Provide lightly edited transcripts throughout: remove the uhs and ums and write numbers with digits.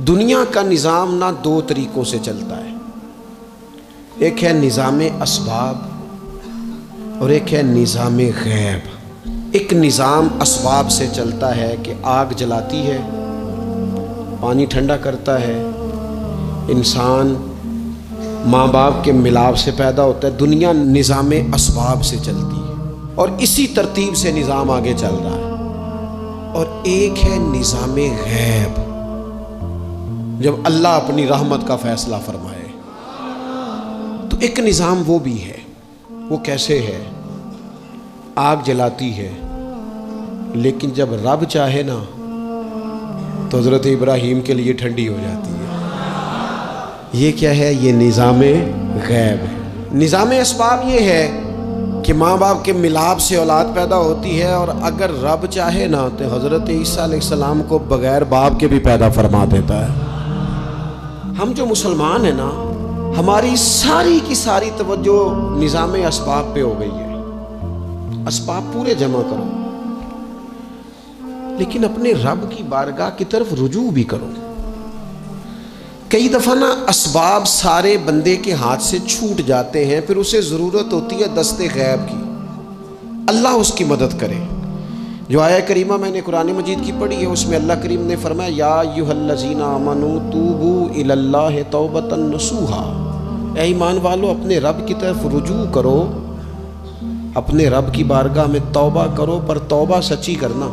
دنیا کا نظام نہ دو طریقوں سے چلتا ہے، ایک ہے نظام اسباب اور ایک ہے نظام غیب۔ ایک نظام اسباب سے چلتا ہے کہ آگ جلاتی ہے، پانی ٹھنڈا کرتا ہے، انسان ماں باپ کے ملاپ سے پیدا ہوتا ہے۔ دنیا نظام اسباب سے چلتی ہے اور اسی ترتیب سے نظام آگے چل رہا ہے۔ اور ایک ہے نظام غیب، جب اللہ اپنی رحمت کا فیصلہ فرمائے تو ایک نظام وہ بھی ہے۔ وہ کیسے ہے؟ آگ جلاتی ہے، لیکن جب رب چاہے نا تو حضرت ابراہیم کے لیے ٹھنڈی ہو جاتی ہے۔ یہ کیا ہے؟ یہ نظام غیب ہے۔ نظام اسباب یہ ہے کہ ماں باپ کے ملاپ سے اولاد پیدا ہوتی ہے، اور اگر رب چاہے نا تو حضرت عیسیٰ علیہ السلام کو بغیر باپ کے بھی پیدا فرما دیتا ہے۔ ہم جو مسلمان ہیں نا، ہماری ساری کی ساری توجہ نظام اسباب پہ ہو گئی ہے۔ اسباب پورے جمع کرو، لیکن اپنے رب کی بارگاہ کی طرف رجوع بھی کرو۔ کئی دفعہ نا اسباب سارے بندے کے ہاتھ سے چھوٹ جاتے ہیں، پھر اسے ضرورت ہوتی ہے دست غیب کی، اللہ اس کی مدد کرے۔ جو آیہ کریمہ میں نے قرآن مجید کی پڑھی ہے، اس میں اللہ کریم نے فرمایا یا ایھا الذین آمنوا توبوا الی اللہ توبۃ نصوحا، اے ایمان والو اپنے رب کی طرف رجوع کرو، اپنے رب کی بارگاہ میں توبہ کرو، پر توبہ سچی کرنا،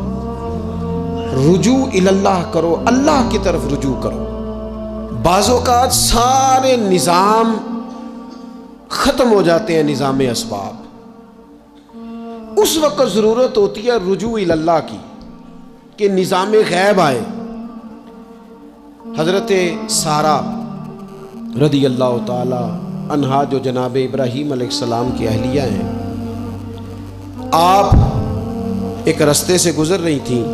رجوع الی اللہ کرو، اللہ کی طرف رجوع کرو۔ بعض اوقات سارے نظام ختم ہو جاتے ہیں، نظام اسباب، اس وقت ضرورت ہوتی ہے رجوع الی اللہ کی کہ نظام غیب آئے۔ حضرت سارہ رضی اللہ تعالی عنہا جو جناب ابراہیم علیہ السلام کی اہلیہ ہیں، آپ ایک رستے سے گزر رہی تھیں،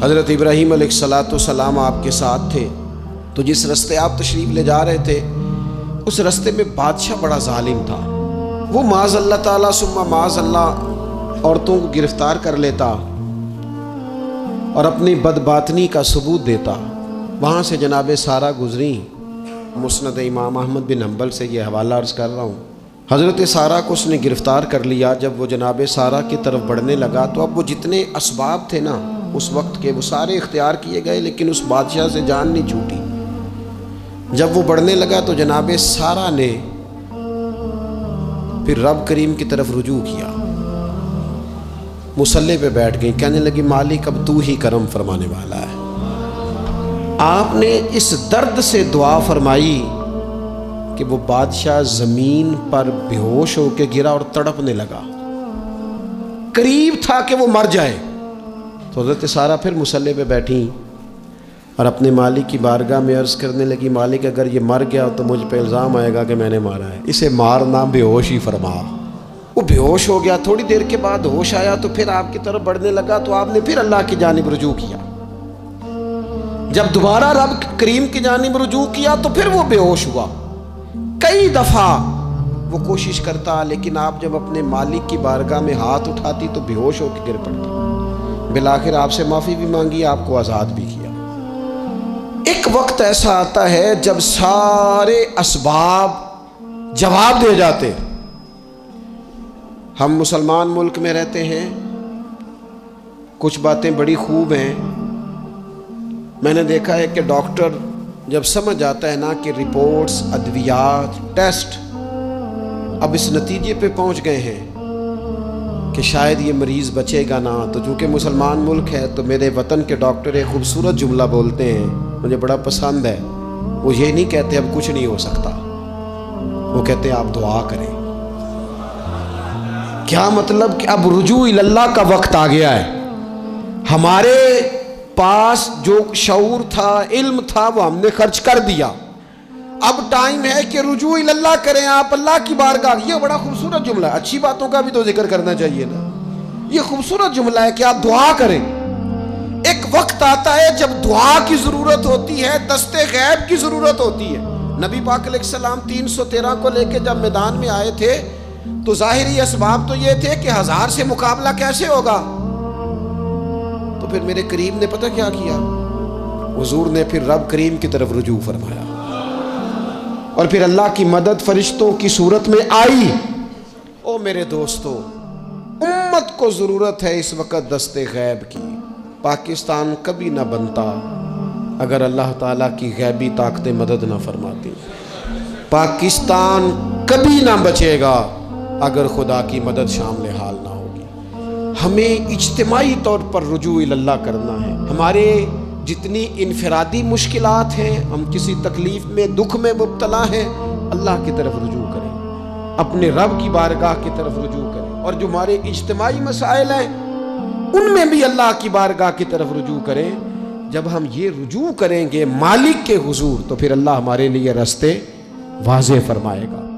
حضرت ابراہیم علیہ السلام آپ کے ساتھ تھے، تو جس رستے آپ تشریف لے جا رہے تھے اس رستے میں بادشاہ بڑا ظالم تھا۔ وہ معاذ اللہ تعالیٰ ثم معاذ اللہ عورتوں کو گرفتار کر لیتا اور اپنی بدباطنی کا ثبوت دیتا۔ وہاں سے جناب سارہ گزری، مسند امام احمد بن حنبل سے یہ حوالہ عرض کر رہا ہوں۔ حضرت سارہ کو اس نے گرفتار کر لیا۔ جب وہ جناب سارہ کی طرف بڑھنے لگا تو اب وہ جتنے اسباب تھے نا اس وقت کے، وہ سارے اختیار کیے گئے، لیکن اس بادشاہ سے جان نہیں چھوٹی۔ جب وہ بڑھنے لگا تو جناب سارہ نے پھر رب کریم کی طرف رجوع کیا، مصلی پہ بیٹھ گئی، کہنے لگی مالک اب تو ہی کرم فرمانے والا ہے۔ آپ نے اس درد سے دعا فرمائی کہ وہ بادشاہ زمین پر بے ہوش ہو کے گرا اور تڑپنے لگا، قریب تھا کہ وہ مر جائے۔ تو حضرت سارہ پھر مصلی پہ بیٹھی اور اپنے مالک کی بارگاہ میں عرض کرنے لگی مالک اگر یہ مر گیا تو مجھ پہ الزام آئے گا کہ میں نے مارا ہے، اسے مارنا بے ہوش ہی فرما۔ وہ بے ہوش ہو گیا، تھوڑی دیر کے بعد ہوش آیا تو پھر آپ کی طرف بڑھنے لگا، تو آپ نے پھر اللہ کی جانب رجوع کیا۔ جب دوبارہ رب کریم کی جانب رجوع کیا تو پھر وہ بے ہوش ہوا۔ کئی دفعہ وہ کوشش کرتا، لیکن آپ جب اپنے مالک کی بارگاہ میں ہاتھ اٹھاتی تو بے ہوش ہو کے گر پڑتا۔ بالآخر آپ سے معافی بھی مانگی، آپ کو آزاد بھی کیا۔ ایک وقت ایسا آتا ہے جب سارے اسباب جواب دے جاتے۔ ہم مسلمان ملک میں رہتے ہیں، کچھ باتیں بڑی خوب ہیں۔ میں نے دیکھا ہے کہ ڈاکٹر جب سمجھ آتا ہے نا کہ رپورٹس، ادویات، ٹیسٹ اب اس نتیجے پہ پہنچ گئے ہیں کہ شاید یہ مریض بچے گا نا، تو چونکہ مسلمان ملک ہے تو میرے وطن کے ڈاکٹر ایک خوبصورت جملہ بولتے ہیں، مجھے بڑا پسند ہے۔ وہ یہ نہیں کہتے اب کچھ نہیں ہو سکتا، وہ کہتے ہیں آپ دعا کریں۔ کیا مطلب کہ اب رجوع الی اللہ کا وقت آ گیا ہے۔ ہمارے پاس جو شعور تھا، علم تھا، وہ ہم نے خرچ کر دیا۔ اب ٹائم ہے کہ رجوع الی اللہ کریں، آپ اللہ کی بارگاہ۔ یہ بڑا خوبصورت جملہ ہے، اچھی باتوں کا بھی تو ذکر کرنا چاہیے نا۔ یہ خوبصورت جملہ ہے کہ آپ دعا کریں۔ ایک وقت آتا ہے جب دعا کی ضرورت ہوتی ہے، دست غیب کی ضرورت ہوتی ہے۔ نبی پاک علیہ السلام 313 کو لے کے جب میدان میں آئے تھے تو ظاہری اسباب تو یہ تھے کہ 1000 سے مقابلہ کیسے ہوگا، تو پھر میرے قریب نے پتہ کیا کیا، حضور نے پھر رب کریم کی طرف رجوع فرمایا اور پھر اللہ کی مدد فرشتوں کی صورت میں آئی۔ او میرے دوستو، امت کو ضرورت ہے اس وقت دست غیب کی۔ پاکستان کبھی نہ بنتا اگر اللہ تعالیٰ کی غیبی طاقتیں مدد نہ فرماتی۔ پاکستان کبھی نہ بچے گا اگر خدا کی مدد شامل حال نہ ہوگی۔ ہمیں اجتماعی طور پر رجوع اللہ کرنا ہے۔ ہمارے جتنی انفرادی مشکلات ہیں، ہم کسی تکلیف میں دکھ میں مبتلا ہیں، اللہ کی طرف رجوع کریں، اپنے رب کی بارگاہ کی طرف رجوع کریں، اور جو ہمارے اجتماعی مسائل ہیں ان میں بھی اللہ کی بارگاہ کی طرف رجوع کریں۔ جب ہم یہ رجوع کریں گے مالک کے حضور تو پھر اللہ ہمارے لیے راستے واضح فرمائے گا۔